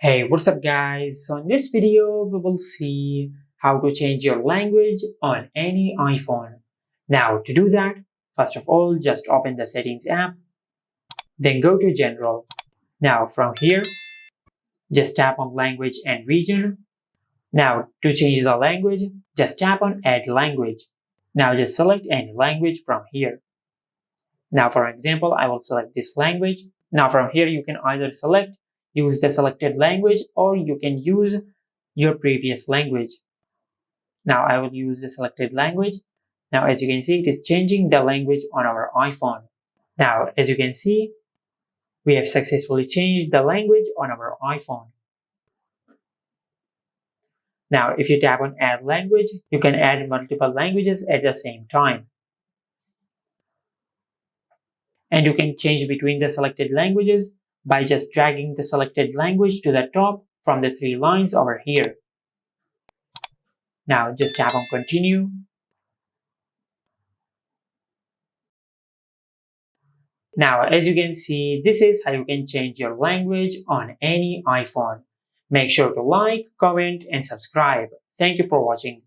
Hey, what's up guys? So in this video, we will see how to change your language on any iPhone. Now to do that, first of all, just open the settings app, then go to general. Now from here, just tap on language and region. Now to change the language, just tap on add language. Now just select any language from here. Now for example, I will select this language. Now from here, you can either use the selected language, or you can use your previous language. Now I will use the selected language. Now as you can see, it is changing the language on our iPhone. Now as you can see, we have successfully changed the language on our iPhone. Now if you tap on add language, you can add multiple languages at the same time. And you can change between the selected languages by just dragging the selected language to the top from the three lines over here. Now just tap on continue. Now as you can see, this is how you can change your language on any iPhone. Make sure to like, comment and subscribe. Thank you for watching.